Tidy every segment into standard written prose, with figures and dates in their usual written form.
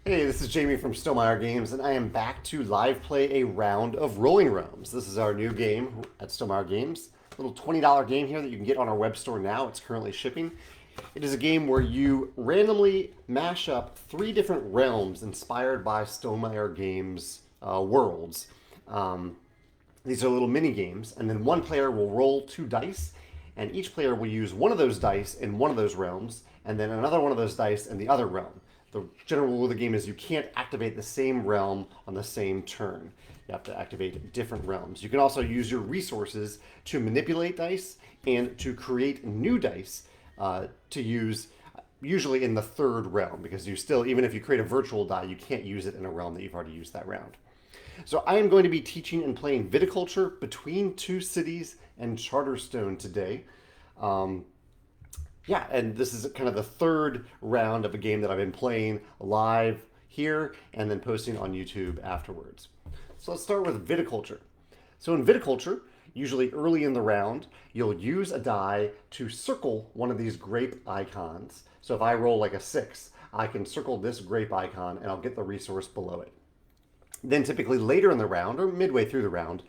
Hey, this is Jamey from Stegmaier Games, and I am back to live play a round of Rolling Realms. This is our new game at Stegmaier Games. A little $20 game here that you can get on our web store now. It's currently shipping. It is a game where you randomly mash up 3 different realms inspired by Stegmaier Games worlds. These are little mini games, and then one player will roll 2 dice, and each player will use one of those dice in one of those realms, and then another one of those dice in the other realm. The general rule of the game is you can't activate the same realm on the same turn. You have to activate different realms. You can also use your resources to manipulate dice and to create new dice to use usually in the third realm, because you still, even if you create a virtual die, you can't use it in a realm that you've already used that round. So I am going to be teaching and playing Viticulture Between Two Cities and Charterstone today. Yeah, and this is kind of the third round of a game that I've been playing live here and then posting on YouTube afterwards. So let's start with Viticulture. So in Viticulture, usually early in the round, you'll use a die to circle one of these grape icons. So if I roll like a 6, I can circle this grape icon and I'll get the resource below it. Then typically later in the round or midway through the round,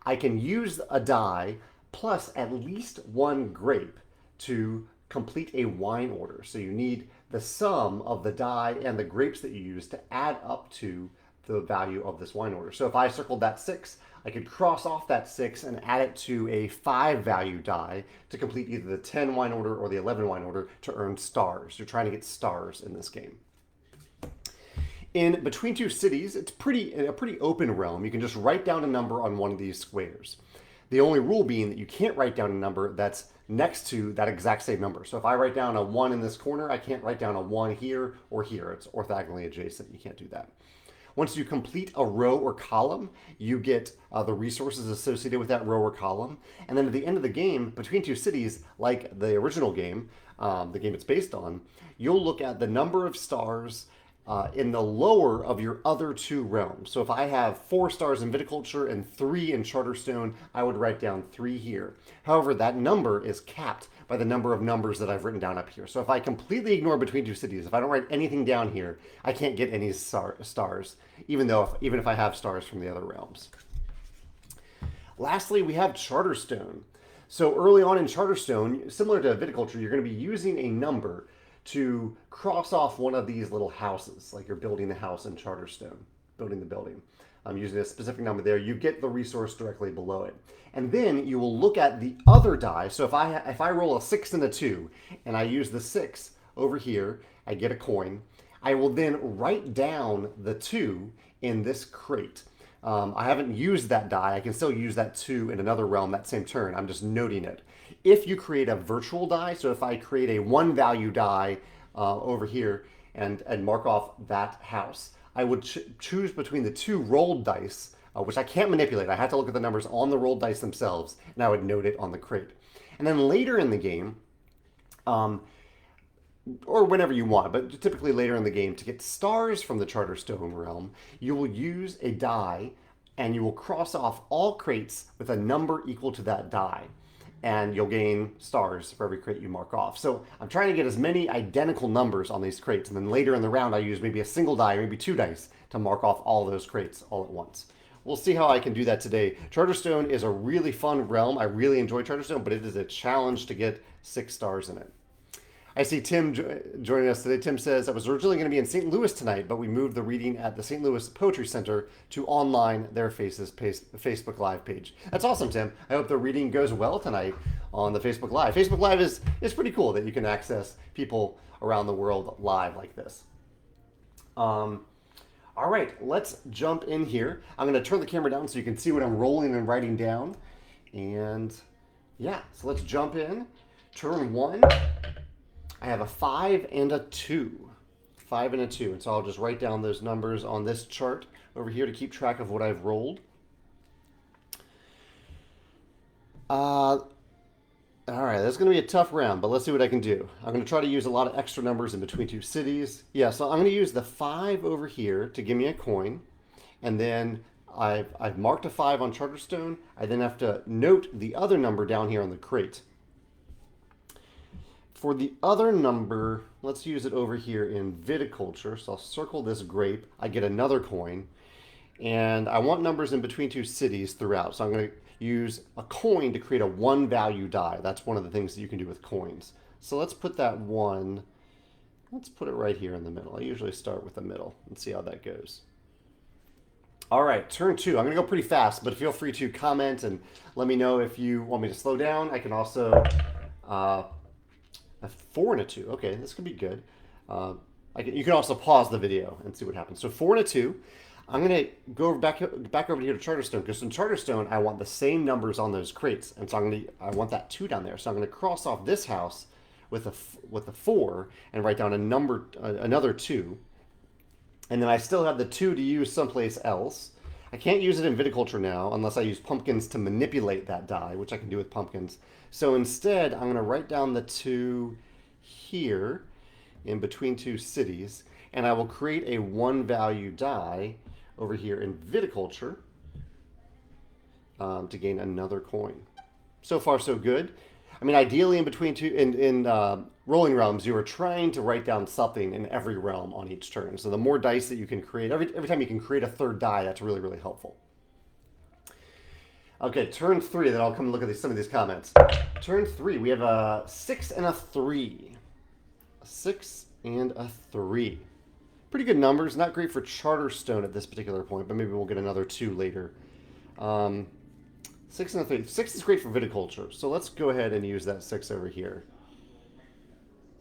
I can use a die plus at least 1 grape to complete a wine order. So you need the sum of the die and the grapes that you use to add up to the value of this wine order. So if I circled that 6, I could cross off that 6 and add it to a 5 value die to complete either the 10 wine order or the 11 wine order to earn stars. You're trying to get stars in this game. In Between Two Cities, it's a pretty open realm. You can just write down a number on one of these squares. The only rule being that you can't write down a number that's next to that exact same number. So if I write down a 1 in this corner, I can't write down a 1 here or here. It's orthogonally adjacent. You can't do that. Once you complete a row or column, you get the resources associated with that row or column. And then at the end of the game, Between Two Cities, like the original game, the game it's based on, you'll look at the number of stars in the lower of your other 2 realms. So if I have 4 stars in Viticulture and 3 in Charterstone, I would write down 3 here. However, that number is capped by the number of numbers that I've written down up here. So if I completely ignore Between Two Cities, if I don't write anything down here, I can't get any stars, even if I have stars from the other realms. Lastly, we have Charterstone. So early on in Charterstone, similar to Viticulture, you're going to be using a number to cross off one of these little houses, like you're building the house in Charterstone, building the building. I'm using a specific number there. You get the resource directly below it. And then you will look at the other die. So if I roll a 6 and a 2, and I use the 6 over here, I get a coin. I will then write down the 2 in this crate. I haven't used that die. I can still use that 2 in another realm that same turn. I'm just noting it. If you create a virtual die, so if I create a 1 value die over here and mark off that house, I would choose between the 2 rolled dice, which I can't manipulate. I have to look at the numbers on the rolled dice themselves, and I would note it on the crate. And then later in the game, or whenever you want, but typically later in the game, to get stars from the Charterstone realm, you will use a die and you will cross off all crates with a number equal to that die. And you'll gain stars for every crate you mark off. So I'm trying to get as many identical numbers on these crates, and then later in the round I use maybe a single die, maybe 2 dice to mark off all those crates all at once. We'll see how I can do that today. Charterstone is a really fun realm. I really enjoy Charterstone, but it is a challenge to get 6 stars in it. I see Tim joining us today. Tim says, I was originally going to be in St. Louis tonight, but we moved the reading at the St. Louis Poetry Center to online their Facebook Live page. That's awesome, Tim. I hope the reading goes well tonight on the Facebook Live. Facebook Live is pretty cool that you can access people around the world live like this. All right, let's jump in here. I'm going to turn the camera down so you can see what I'm rolling and writing down. And yeah, so let's jump in. Turn 1. I have a 5 and a 2. 5 and a 2. And so I'll just write down those numbers on this chart over here to keep track of what I've rolled. All right, that's going to be a tough round, but let's see what I can do. I'm going to try to use a lot of extra numbers in Between Two Cities. Yeah, so I'm going to use the 5 over here to give me a coin. And then I've marked a 5 on Charterstone. I then have to note the other number down here on the crate. For the other number, let's use it over here in Viticulture. So I'll circle this grape. I get another coin. And I want numbers in between two cities throughout. So I'm going to use a coin to create a one value die. That's one of the things that you can do with coins. So let's put that one, let's put it right here in the middle. I usually start with the middle and see how that goes. All right, turn 2. I'm going to go pretty fast, but feel free to comment and let me know if you want me to slow down. I can also, a 4 and a 2. Okay, this could be good. You can also pause the video and see what happens. So 4 and a 2. I'm going to go back over here to Charterstone, because in Charterstone, I want the same numbers on those crates. And so I want that 2 down there. So I'm going to cross off this house with a 4 and write down another 2. And then I still have the 2 to use someplace else. I can't use it in Viticulture now unless I use pumpkins to manipulate that die, which I can do with pumpkins. So instead, I'm going to write down the 2 here in between two cities, and I will create a one value die over here in Viticulture to gain another coin. So far, so good. I mean, ideally, in between two, in rolling realms, you are trying to write down something in every realm on each turn. So the more dice that you can create, every time you can create a third die, that's really, really helpful. Okay, turn 3. Then I'll come and look at some of these comments. Turn 3, we have a 6 and a 3. A 6 and a 3. Pretty good numbers. Not great for Charterstone at this particular point, but maybe we'll get another 2 later. 6 and a 3. 6 is great for Viticulture, so let's go ahead and use that 6 over here.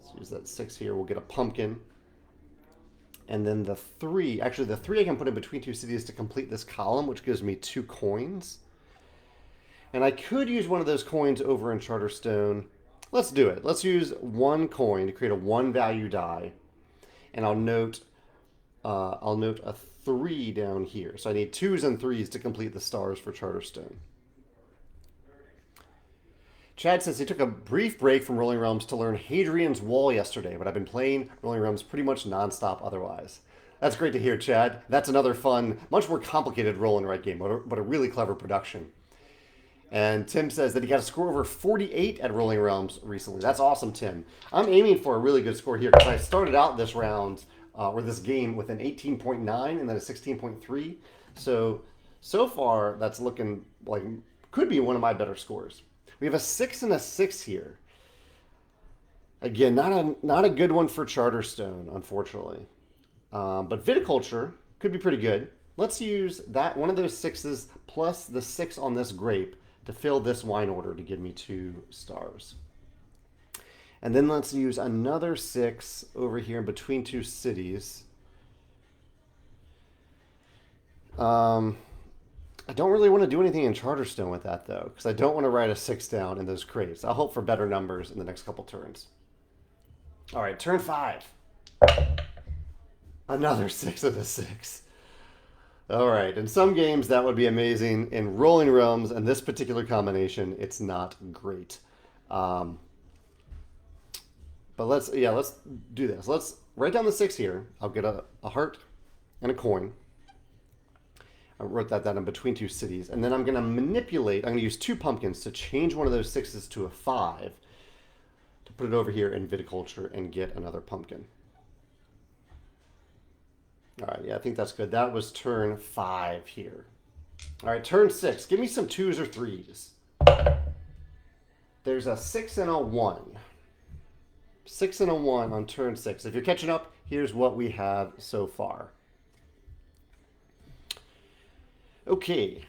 Let's use that 6 here. We'll get a pumpkin. And then the 3, actually the 3 I can put in between two cities to complete this column, which gives me 2 coins. And I could use one of those coins over in Charterstone. Let's do it. Let's use 1 coin to create a one value die. And I'll note a 3 down here. So I need 2s and 3s to complete the stars for Charterstone. Chad says he took a brief break from Rolling Realms to learn Hadrian's Wall yesterday, but I've been playing Rolling Realms pretty much nonstop otherwise. That's great to hear, Chad. That's another fun, much more complicated roll and write game, but a really clever production. And Tim says that he got a score over 48 at Rolling Realms recently. That's awesome, Tim. I'm aiming for a really good score here because I started out this round or this game with an 18.9 and then a 16.3. So far, that's looking like could be one of my better scores. We have a 6 and a 6 here. Again, not a good one for Charterstone, unfortunately. But Viticulture could be pretty good. Let's use that one of those 6s plus the 6 on this grape to fill this wine order to give me 2 stars. And then let's use another 6 over here in between two cities. I don't really want to do anything in Charterstone with that, though, because I don't want to write a 6 down in those crates. I'll hope for better numbers in the next couple turns. All right, turn 5. Another 6 and a 6. All right, in some games that would be amazing. In Rolling Realms and this particular combination, it's not great. But let's do this. Let's write down the 6 here. I'll get a heart and a coin. I wrote that down in between two cities. And then I'm going to manipulate. I'm going to use 2 pumpkins to change one of those 6s to a 5 to put it over here in Viticulture and get another pumpkin. All right, yeah, I think that's good. That was turn 5 here. All right, turn 6. Give me some 2s or 3s. There's a 6 and a 1. 6 and a 1 on turn 6. If you're catching up, here's what we have so far. Okay,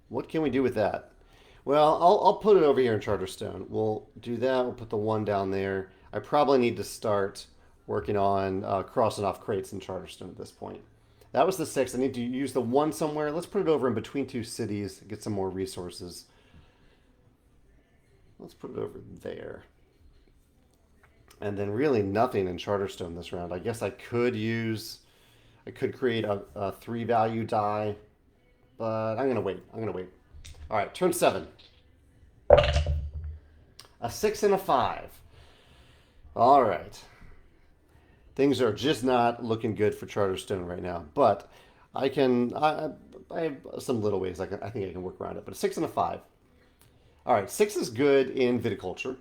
what can we do with that? Well, I'll put it over here in Charterstone. We'll do that. We'll put the 1 down there. I probably need to start working on crossing off crates in Charterstone at this point. That was the 6. I need to use the 1 somewhere. Let's put it over in between two cities, get some more resources. Let's put it over there. And then really nothing in Charterstone this round. I guess I could create a 3 value die, but I'm going to wait. All right, turn 7. A 6 and a 5. All right. Things are just not looking good for Charterstone right now, but I have some little ways I think I can work around it, but a 6 and a 5. All right, 6 is good in Viticulture.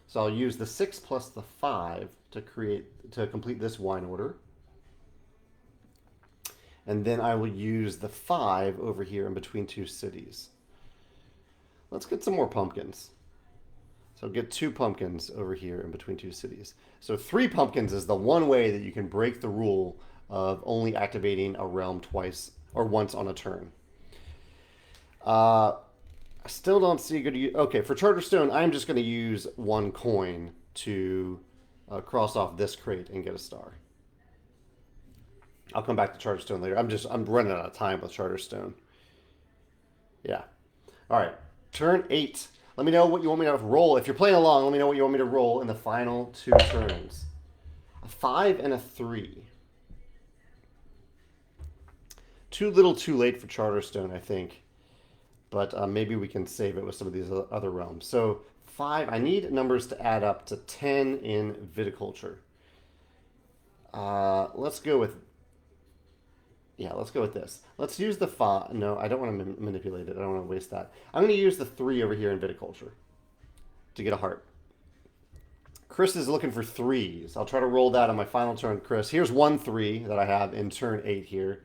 So I'll use the 6 plus the 5 to complete this wine order. And then I will use the 5 over here in between two cities. Let's get some more pumpkins. So get 2 pumpkins over here in between two cities. So 3 pumpkins is the one way that you can break the rule of only activating a realm twice or once on a turn. I still don't see a good use. Okay, for Charterstone, I'm just going to use 1 coin to cross off this crate and get a star. I'll come back to Charterstone later. I'm running out of time with Charterstone. Yeah. All right. Turn 8. Let me know what you want me to roll. If you're playing along, let me know what you want me to roll in the final 2 turns. A 5 and a 3. Too little too late for Charterstone, I think. But maybe we can save it with some of these other realms. So 5, I need numbers to add up to 10 in Viticulture. Let's go with this. Let's use the 5. No, I don't want to manipulate it. I don't want to waste that. I'm going to use the 3 over here in Viticulture to get a heart. Chris is looking for 3s. I'll try to roll that on my final turn, Chris. Here's 1 3 that I have in turn 8 here.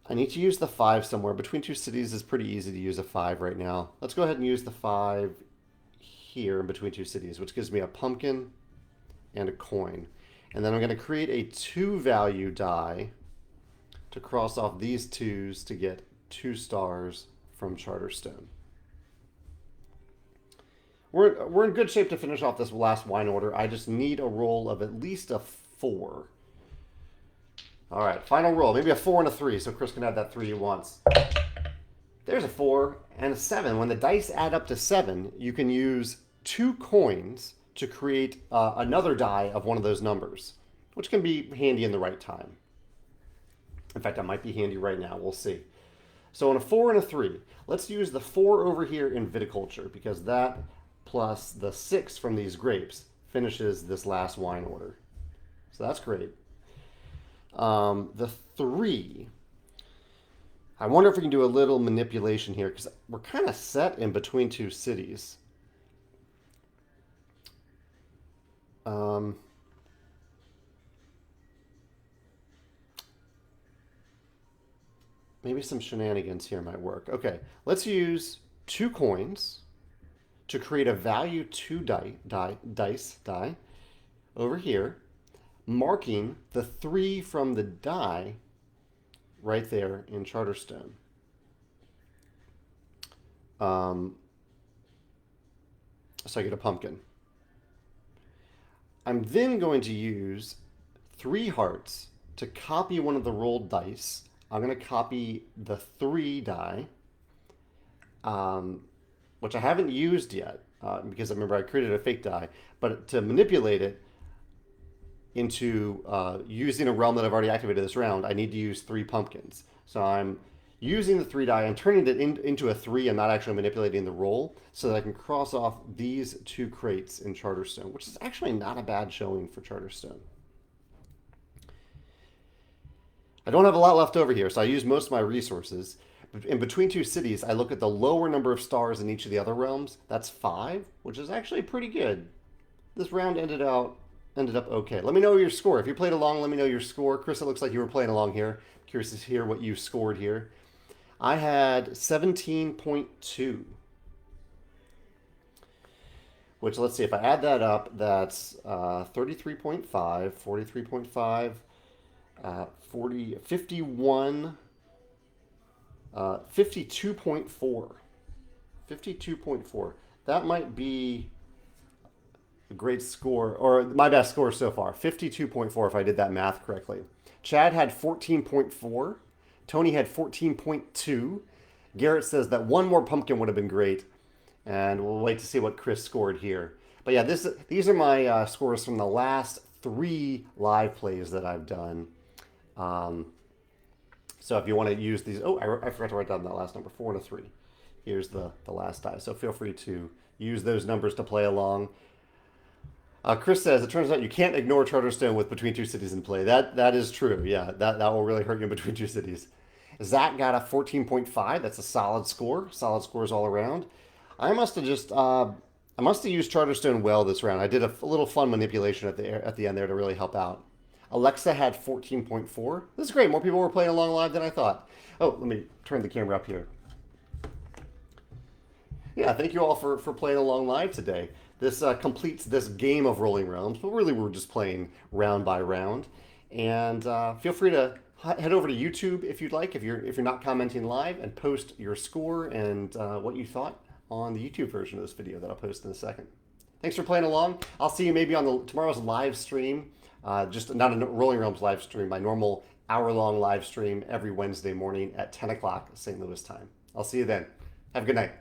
I need to use the 5 somewhere. Between two cities is pretty easy to use a 5 right now. Let's go ahead and use the 5 here in between two cities, which gives me a pumpkin and a coin. And then I'm going to create a 2-value die to cross off these 2s to get 2 stars from Charterstone. We're in good shape to finish off this last wine order. I just need a roll of at least a 4. All right, final roll. Maybe a 4 and a 3, so Chris can have that 3 he wants. There's a 4 and a 7. When the dice add up to 7, you can use 2 coins to create another die of one of those numbers, which can be handy in the right time. In fact, that might be handy right now. We'll see. So on a 4 and a 3, let's use the 4 over here in Viticulture, because that plus the 6 from these grapes finishes this last wine order. So that's great. The 3, I wonder if we can do a little manipulation here, because we're kind of set in between two cities. Maybe some shenanigans here might work. Okay, let's use 2 coins to create a value 2 dice die over here, marking the 3 from the die right there in Charterstone. So I get a pumpkin. I'm then going to use 3 hearts to copy one of the rolled dice. I'm going to copy the 3 die, which I haven't used yet because I remember I created a fake die. But to manipulate it into using a realm that I've already activated this round, I need to use 3 pumpkins. So I'm using the 3 die and turning it into a 3 and not actually manipulating the roll, so that I can cross off these 2 crates in Charterstone, which is actually not a bad showing for Charterstone. I don't have a lot left over here, so I use most of my resources. In between two cities, I look at the lower number of stars in each of the other realms. That's 5, which is actually pretty good. This round ended up okay. Let me know your score. If you played along, let me know your score. Chris, it looks like you were playing along here. Curious to hear what you scored here. I had 17.2. Which, let's see, if I add that up, that's 33.5, 43.5, 51, 52.4. 52.4. That might be a great score, or my best score so far. 52.4 if I did that math correctly. Chad had 14.4. Tony had 14.2. Garrett says that 1 more pumpkin would have been great. And we'll wait to see what Chris scored here. But yeah, these are my scores from the last 3 live plays that I've done. So if you want to use these... Oh, I forgot to write down that last number. 4 and a 3. Here's the last die. So feel free to use those numbers to play along. Chris says, it turns out you can't ignore Charterstone with Between Two Cities in play. That is true. Yeah, that will really hurt you in Between Two Cities. Zach got a 14.5. That's a solid score. Solid scores all around. I must have just I must have used Charterstone well this round. I did a little fun manipulation at the end there to really help out. Alexa had 14.4. This is great. More people were playing along live than I thought. Oh, let me turn the camera up here. Yeah, thank you all for playing along live today. This completes this game of Rolling Realms, but really we're just playing round by round. And feel free to head over to YouTube if you'd like, if you're not commenting live, and post your score and what you thought on the YouTube version of this video that I'll post in a second. Thanks for playing along. I'll see you maybe on tomorrow's live stream, just not a Rolling Realms live stream, my normal hour-long live stream every Wednesday morning at 10 o'clock St. Louis time. I'll see you then. Have a good night.